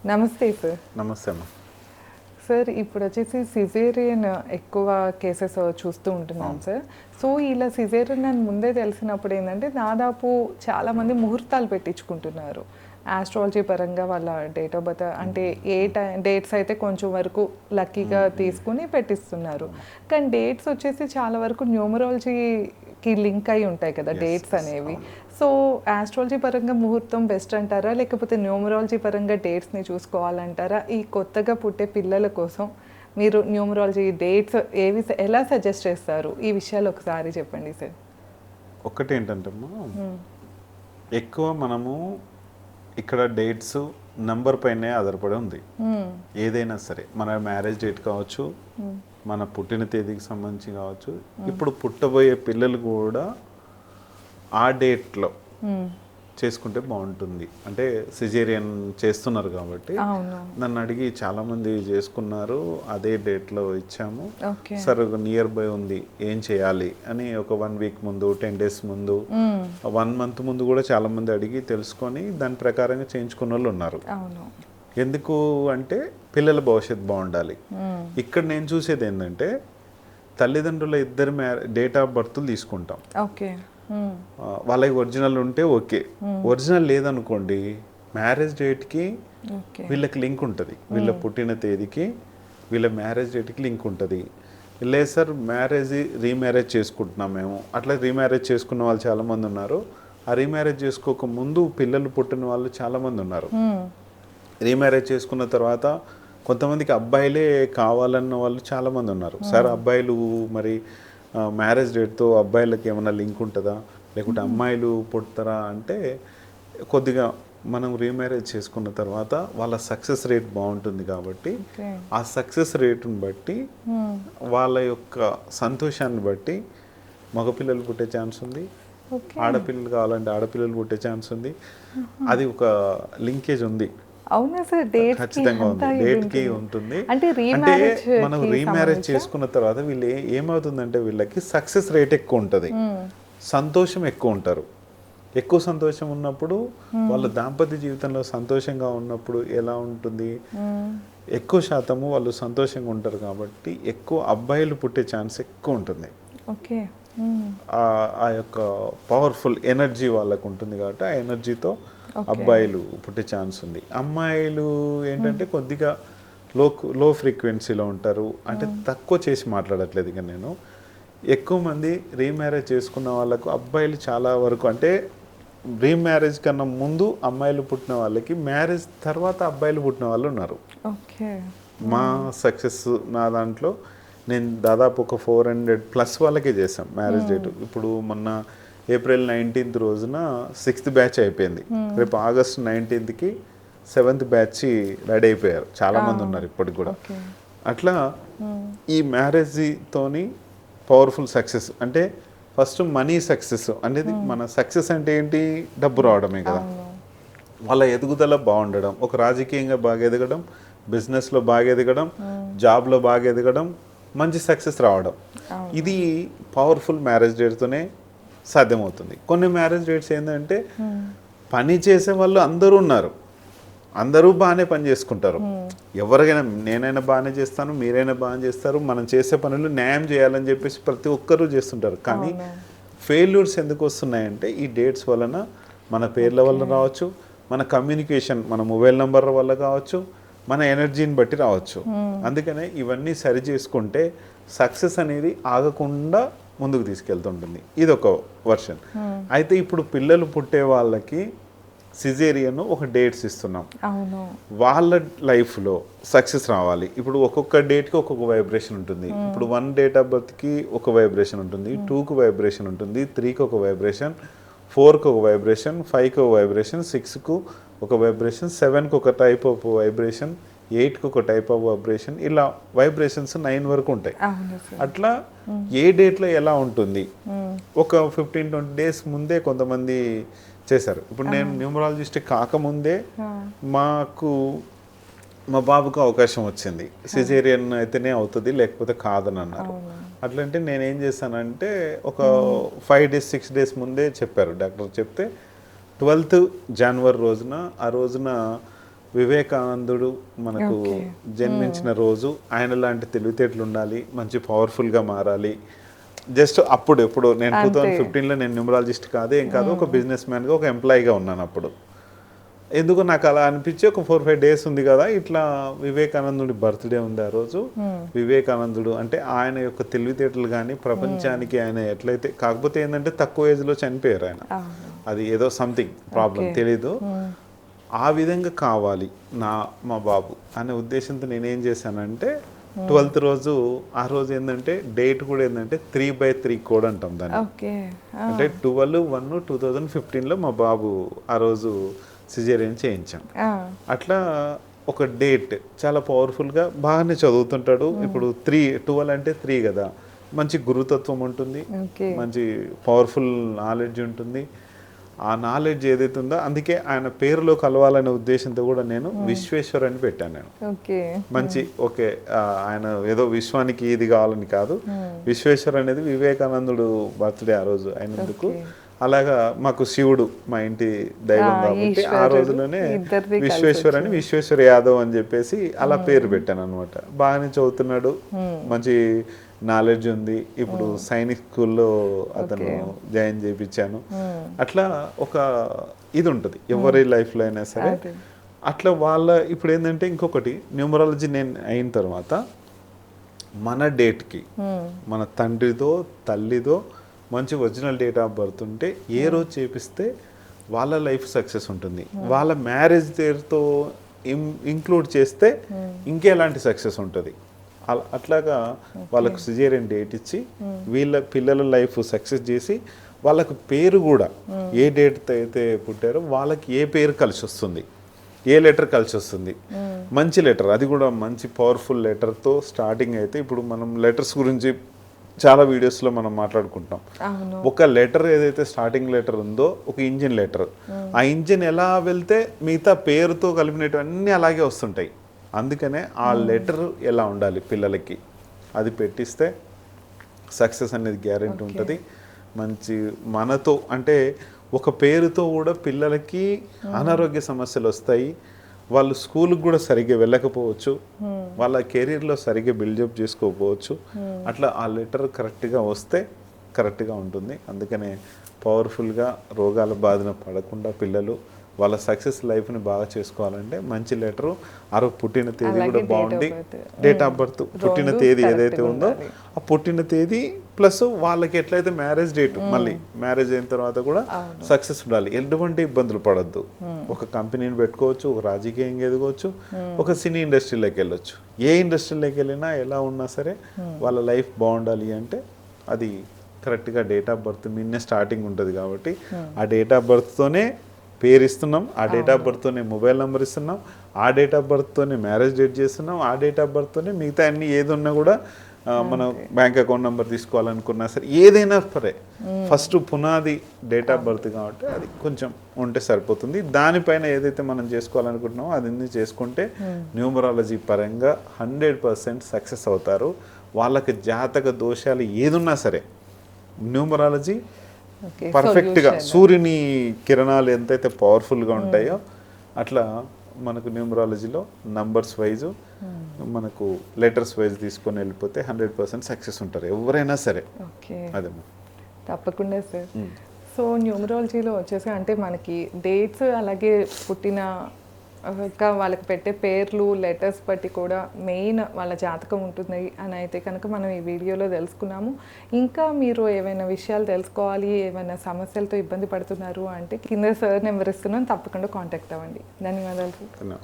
నమస్తే సార్. నమస్తే అమ్మ. సార్ ఇప్పుడు వచ్చేసి సిజేరియన్ ఎక్కువ కేసెస్ చూస్తూ ఉంటున్నాం సార్. సో ఇలా సిజేరియన్ అని ముందే తెలిసినప్పుడు ఏంటంటే దాదాపు చాలామంది ముహూర్తాలు పెట్టించుకుంటున్నారు. ఆస్ట్రాలజీ పరంగా వాళ్ళ డేట్ ఆఫ్ బర్త్ అంటే ఏ డేట్స్ అయితే కొంచెం వరకు లక్కీగా తీసుకుని పెట్టిస్తున్నారు. కానీ డేట్స్ వచ్చేసి చాలా వరకు న్యూమరాలజీకి లింక్ అయి ఉంటాయి కదా డేట్స్ అనేవి. సో ఆస్ట్రాలజీ పరంగా ముహూర్తం బెస్ట్ అంటారా, లేకపోతే న్యూమరాలజీ పరంగా డేట్స్ని చూసుకోవాలంటారా? ఈ కొత్తగా పుట్టే పిల్లల కోసం మీరు న్యూమరాలజీ డేట్స్ ఎలా సజెస్ట్ చేస్తారు? ఈ విషయాలు ఒకసారి చెప్పండి సార్. ఒకటి ఏంటంటే ఎక్కువ మనము ఇక్కడ డేట్స్ నంబర్ పైనే ఆధారపడి ఉంది. ఏదైనా సరే మన మ్యారేజ్ డేట్ కావచ్చు, మన పుట్టిన తేదీకి సంబంధించి కావచ్చు. ఇప్పుడు పుట్టబోయే పిల్లలు కూడా ఆ డేట్లో చేసుకుంటే బాగుంటుంది. అంటే సిజేరియన్ చేస్తున్నారు కాబట్టి నన్ను అడిగి చాలామంది చేసుకున్నారు, అదే డేట్లో ఇచ్చాము సార్, నియర్ బై ఉంది, ఏం చేయాలి అని ఒక 1 వీక్ ముందు, 10 days ముందు, 1 month ముందు కూడా చాలామంది అడిగి తెలుసుకొని దాని ప్రకారంగా చేయించుకున్న వాళ్ళు ఉన్నారు. ఎందుకు అంటే పిల్లల భవిష్యత్తు బాగుండాలి. ఇక్కడ నేను చూసేది ఏంటంటే తల్లిదండ్రుల ఇద్దరు డేట్ ఆఫ్ బర్త్లు తీసుకుంటాం. వాళ్ళకి ఒరిజినల్ ఉంటే ఓకే, ఒరిజినల్ లేదనుకోండి మ్యారేజ్ డేట్కి వీళ్ళకి లింక్ ఉంటుంది, వీళ్ళ పుట్టిన తేదీకి వీళ్ళ మ్యారేజ్ డేట్కి లింక్ ఉంటుంది. లేదు సార్ రీమ్యారేజ్ చేసుకుంటున్నాం మేము, అట్లా రీమ్యారేజ్ చేసుకున్న వాళ్ళు చాలామంది ఉన్నారు. ఆ రీమ్యారేజ్ చేసుకోక ముందు పిల్లలు పుట్టిన వాళ్ళు చాలామంది ఉన్నారు. రీమ్యారేజ్ చేసుకున్న తర్వాత కొంతమందికి అబ్బాయిలే కావాలన్న వాళ్ళు చాలామంది ఉన్నారు. సార్ అబ్బాయిలు మరి మ్యారేజ్ డేట్తో అబ్బాయిలకి ఏమైనా లింక్ ఉంటుందా, లేకుంటే అమ్మాయిలు పుడతారా అంటే కొద్దిగా మనం రీమ్యారేజ్ చేసుకున్న తర్వాత వాళ్ళ సక్సెస్ రేట్ బాగుంటుంది కాబట్టి ఆ సక్సెస్ రేటుని బట్టి వాళ్ళ యొక్క సంతోషాన్ని బట్టి మగపిల్లలు పుట్టే ఛాన్స్ ఉంది, ఆడపిల్లలు కావాలంటే ఆడపిల్లలు పుట్టే ఛాన్స్ ఉంది. అది ఒక లింకేజ్ ఉంది. అవునా సార్? ఖచ్చితంగా ఉంది, డేట్కి ఉంటుంది. అంటే మనం రీమ్యారేజ్ చేసుకున్న తర్వాత వీళ్ళు ఏమవుతుందంటే వీళ్ళకి సక్సెస్ రేట్ ఎక్కువ ఉంటుంది, సంతోషం ఎక్కువ ఉంటారు. ఎక్కువ సంతోషం ఉన్నప్పుడు వాళ్ళ దాంపత్య జీవితంలో సంతోషంగా ఉన్నప్పుడు ఎలా ఉంటుంది, ఎక్కువ శాతము వాళ్ళు సంతోషంగా ఉంటారు కాబట్టి ఎక్కువ అబ్బాయిలు పుట్టే ఛాన్స్ ఎక్కువ ఉంటుంది. ఆ యొక్క పవర్ఫుల్ ఎనర్జీ వాళ్ళకు ఉంటుంది కాబట్టి ఆ ఎనర్జీతో అబ్బాయిలు పుట్టే ఛాన్స్ ఉంది. అమ్మాయిలు ఏంటంటే కొద్దిగా లో ఫ్రీక్వెన్సీలో ఉంటారు. అంటే తక్కువ చేసి మాట్లాడట్లేదు ఇక నేను, ఎక్కువ మంది రీమ్యారేజ్ చేసుకున్న వాళ్ళకు అబ్బాయిలు చాలా వరకు, అంటే రీమ్యారేజ్ కన్నా ముందు అమ్మాయిలు పుట్టిన వాళ్ళకి మ్యారేజ్ తర్వాత అబ్బాయిలు పుట్టిన వాళ్ళు ఉన్నారు. మా సక్సెస్ నా దాంట్లో నేను దాదాపు ఒక 400+ వాళ్ళకే చేసాం మ్యారేజ్ డేట్. ఇప్పుడు మొన్న April 19th రోజున 6th బ్యాచ్ అయిపోయింది. రేపు August 19th 7th batch ready అయిపోయారు, చాలామంది ఉన్నారు ఇప్పటికి కూడా. అట్లా ఈ మ్యారేజ్తోని పవర్ఫుల్ సక్సెస్ అంటే ఫస్ట్ మనీ సక్సెస్ అనేది, మన సక్సెస్ అంటే ఏంటి, డబ్బు రావడమే కదా. వాళ్ళ ఎదుగుదల బాగుండడం, ఒక రాజకీయంగా బాగా ఎదగడం, బిజినెస్లో బాగా ఎదగడం, జాబ్లో బాగా ఎదగడం, మంచి సక్సెస్ రావడం, ఇది పవర్ఫుల్ మ్యారేజ్ డేట్తోనే సాధ్యమవుతుంది. కొన్ని మ్యారేజ్ డేట్స్ ఏంటంటే పని చేసే వాళ్ళు అందరూ ఉన్నారు, అందరూ బాగానే పని చేసుకుంటారు. ఎవరికైనా నేనైనా బాగానే చేస్తాను, మీరైనా బాగా చేస్తారు, మనం చేసే పనులు న్యాయం చేయాలని చెప్పేసి ప్రతి ఒక్కరూ చేస్తుంటారు. కానీ ఫెయిల్యూర్స్ ఎందుకు వస్తున్నాయంటే ఈ డేట్స్ వలన, మన పేర్ల వల్ల రావచ్చు, మన కమ్యూనికేషన్, మన మొబైల్ నెంబర్ వల్ల కావచ్చు, మన ఎనర్జీని బట్టి రావచ్చు. అందుకనే ఇవన్నీ సరి చేసుకుంటే సక్సెస్ అనేది ఆగకుండా ముందుకు తీసుకెళ్తుంటుంది. ఇది ఒక వర్షన్. అయితే ఇప్పుడు పిల్లలు పుట్టే వాళ్ళకి సిజేరియన్ ఒక డేట్స్ ఇస్తున్నాం, వాళ్ళ లైఫ్లో సక్సెస్ రావాలి. ఇప్పుడు ఒక్కొక్క డేట్కి ఒక్కొక్క వైబ్రేషన్ ఉంటుంది. ఇప్పుడు 1 డేట్ ఆఫ్ బర్త్కి ఒక వైబ్రేషన్ ఉంటుంది, 2కి వైబ్రేషన్ ఉంటుంది, 3కి ఒక వైబ్రేషన్, 4కి ఒక వైబ్రేషన్, 5కి ఒక వైబ్రేషన్, 6కు ఒక వైబ్రేషన్, 7కి ఒక టైప్ ఆఫ్ వైబ్రేషన్, 8కి ఒక టైప్ ఆఫ్ వైబ్రేషన్, ఇలా వైబ్రేషన్స్ 9 వరకు ఉంటాయి. అట్లా ఏ డేట్లో ఎలా ఉంటుంది, ఒక 15-20 days ముందే కొంతమంది చేశారు. ఇప్పుడు నేను న్యూమరాలజిస్ట్ కాకముందే మా బాబుకు అవకాశం వచ్చింది, సిజేరియన్ అయితేనే అవుతుంది లేకపోతే కాదని అన్నారు. అట్లంటే నేనేం చేశానంటే ఒక 5 days 6 days ముందే చెప్పారు డాక్టర్. చెప్తే 12th January రోజున, ఆ రోజున వివేకానందుడు మనకు Okay. జన్మించిన రోజు, ఆయన లాంటి తెలివితేటలు ఉండాలి, మంచి పవర్ఫుల్గా మారాలి. జస్ట్ అప్పుడు ఎప్పుడు నేను అంతే. 2015లో నేను న్యూమరాలజిస్ట్ కాదు ఏం కాదు, ఒక బిజినెస్ మ్యాన్గా ఒక ఎంప్లాయీగా ఉన్నాను అప్పుడు. ఎందుకు నాకు అలా అనిపించి ఒక 4-5 డేస్ ఉంది కదా, ఇట్లా వివేకానందుడి బర్త్డే ఉంది ఆ రోజు. వివేకానందుడు అంటే ఆయన యొక్క తెలివితేటలు కానీ ప్రపంచానికి ఆయన ఎట్లయితే, కాకపోతే ఏంటంటే తక్కువ ఏజ్లో చనిపోయారు ఆయన. అది ఏదో సంథింగ్ ప్రాబ్లం తెలీదు. ఆ విధంగా కావాలి మా బాబు అనే ఉద్దేశంతో నేనేం చేశానంటే 12th రోజు, ఆ రోజు ఏంటంటే డేట్ కూడా ఏంటంటే 3/3 కోడ్ అంటాం దాన్ని. ఓకే. అంటే 12/1/2015లో మా బాబు ఆ రోజు సిజేరియన్ చేయించాం. అట్లా ఒక డేట్ చాలా పవర్ఫుల్గా బాగానే చదువుతుంటాడు. ఇప్పుడు 12 అంటే 3 కదా, మంచి గురుతత్వం ఉంటుంది, మంచి పవర్ఫుల్ నాలెడ్జ్ ఉంటుంది. ఆ నాలెడ్జ్ ఏదైతే ఉందో అందుకే ఆయన పేరులో కలవాలనే ఉద్దేశంతో కూడా నేను విశ్వేశ్వర్ అని పెట్టాను నేను. మంచి ఓకే, ఆయన ఏదో విశ్వానికి ఇది కావాలని కాదు, విశ్వేశ్వర్ అనేది వివేకానందుడు బర్త్డే ఆ రోజు అయినందుకు. అలాగా మాకు శివుడు మా ఇంటి దైవం కాబట్టి ఆ రోజులోనే విశ్వేశ్వర్ అని, విశ్వేశ్వర్ యాదవ్ అని చెప్పేసి అలా పేరు పెట్టాను అనమాట. బాగానే చదువుతున్నాడు, మంచి నాలెడ్జ్ ఉంది. ఇప్పుడు సైనిక్ స్కూల్లో అతను జాయిన్ చేయించాను. అట్లా ఒక ఇది ఉంటుంది ఎవరి లైఫ్లో అయినా సరే. అట్లా వాళ్ళ ఇప్పుడు ఏంటంటే ఇంకొకటి న్యూమరాలజీ నేను అయిన తర్వాత మన డేట్కి మన తండ్రితో తల్లితో మంచి ఒరిజినల్ డేట్ ఆఫ్ బర్త్ ఉంటే ఏ రోజు చేపిస్తే వాళ్ళ లైఫ్ సక్సెస్ ఉంటుంది, వాళ్ళ మ్యారేజ్ డేట్తో ఇంక్లూడ్ చేస్తే ఇంకెలాంటి సక్సెస్ ఉంటుంది. అట్లాగా వాళ్ళకు సిజేరియన్ డేట్ ఇచ్చి వీళ్ళ పిల్లల లైఫ్ సక్సెస్ చేసి వాళ్ళకు పేరు కూడా ఏ డేట్ అయితే పుట్టారో వాళ్ళకి ఏ పేరు కలిసి వస్తుంది, ఏ లెటర్ కలిసి వస్తుంది, మంచి లెటర్, అది కూడా మంచి పవర్ఫుల్ లెటర్తో స్టార్టింగ్ అయితే. ఇప్పుడు మనం లెటర్స్ గురించి చాలా వీడియోస్లో మనం మాట్లాడుకుంటాం. ఒక లెటర్ ఏదైతే స్టార్టింగ్ లెటర్ ఉందో ఒక ఇంజిన్ లెటర్, ఆ ఇంజిన్ ఎలా వెళ్తే మిగతా పేరుతో కలిపినవన్నీ అలాగే వస్తుంటాయి. అందుకనే ఆ లెటర్ ఎలా ఉండాలి పిల్లలకి అది పెట్టిస్తే సక్సెస్ అనేది గ్యారెంటీ ఉంటుంది. మంచి మనతో అంటే ఒక పేరుతో కూడా పిల్లలకి అనారోగ్య సమస్యలు వస్తాయి, వాళ్ళు స్కూల్కి కూడా సరిగ్గా వెళ్ళకపోవచ్చు, వాళ్ళ కెరీర్లో సరిగ్గా బిల్డప్ చేసుకోకపోవచ్చు. అట్లా ఆ లెటర్ కరెక్ట్గా వస్తే కరెక్ట్గా ఉంటుంది. అందుకనే పవర్ఫుల్గా రోగాల బాధన పడకుండా పిల్లలు వాళ్ళ సక్సెస్ లైఫ్ని బాగా చేసుకోవాలంటే మంచి లెటరు, పుట్టిన తేదీ కూడా బాగుంది, డేట్ ఆఫ్ బర్త్ పుట్టిన తేదీ ఏదైతే ఉందో ఆ పుట్టిన తేదీ ప్లస్ వాళ్ళకి ఎట్లయితే మ్యారేజ్ డేట్, మళ్ళీ మ్యారేజ్ అయిన తర్వాత కూడా సక్సెస్ ఉండాలి, ఎటువంటి ఇబ్బందులు పడద్దు. ఒక కంపెనీని పెట్టుకోవచ్చు, ఒక రాజకీయంగా ఎదగవచ్చు, ఒక సినీ ఇండస్ట్రీలోకి వెళ్ళొచ్చు. ఏ ఇండస్ట్రీలోకి వెళ్ళినా ఎలా ఉన్నా సరే వాళ్ళ లైఫ్ బాగుండాలి అంటే అది కరెక్ట్గా డేట్ ఆఫ్ బర్త్ మీదనే స్టార్టింగ్ ఉంటుంది. కాబట్టి ఆ డేట్ ఆఫ్ బర్త్తోనే పేరు ఇస్తున్నాం, ఆ డేట్ ఆఫ్ బర్త్తోనే మొబైల్ నెంబర్ ఇస్తున్నాం, ఆ డేట్ ఆఫ్ బర్త్తోనే మ్యారేజ్ డేట్ చేస్తున్నాం, ఆ డేట్ ఆఫ్ బర్త్తోనే మిగతా అన్ని ఏది ఉన్నా కూడా మనం బ్యాంక్ అకౌంట్ నెంబర్ తీసుకోవాలనుకున్నా సరే ఏదైనా సరే ఫస్ట్ పునాది డేట్ ఆఫ్ బర్త్ కాబట్టి అది కొంచెం ఉంటే సరిపోతుంది. దానిపైన ఏదైతే మనం చేసుకోవాలనుకుంటున్నామో అది చేసుకుంటే న్యూమరాలజీ పరంగా 100% సక్సెస్ అవుతారు. వాళ్ళకి జాతక దోషాలు ఏదున్నా సరే న్యూమరాలజీ పర్ఫెక్ట్గా, సూర్యుని కిరణాలు ఎంతైతే పవర్ఫుల్గా ఉంటాయో అట్లా మనకు న్యూమరాలజీలో నంబర్స్ వైజు మనకు లెటర్స్ వైజ్ తీసుకొని వెళ్ళిపోతే 100% సక్సెస్ ఉంటారు ఎవరైనా సరే. అదే తప్పకుండా సార్. సో న్యూమరాలజీలో వచ్చేసి అంటే మనకి డేట్స్ అలాగే పుట్టిన ఇంకా వాళ్ళకి పెట్టే పేర్లు లెటర్స్ బట్టి కూడా మెయిన్ వాళ్ళ జాతకం ఉంటుంది అని అయితే కనుక మనం ఈ వీడియోలో తెలుసుకున్నాము. ఇంకా మీరు ఏమైనా విషయాలు తెలుసుకోవాలి, ఏమైనా సమస్యలతో ఇబ్బంది పడుతున్నారు అంటే కింద సార్ నెంబర్ ఇస్తున్నాను, తప్పకుండా కాంటాక్ట్ అవ్వండి. ధన్యవాదాలు.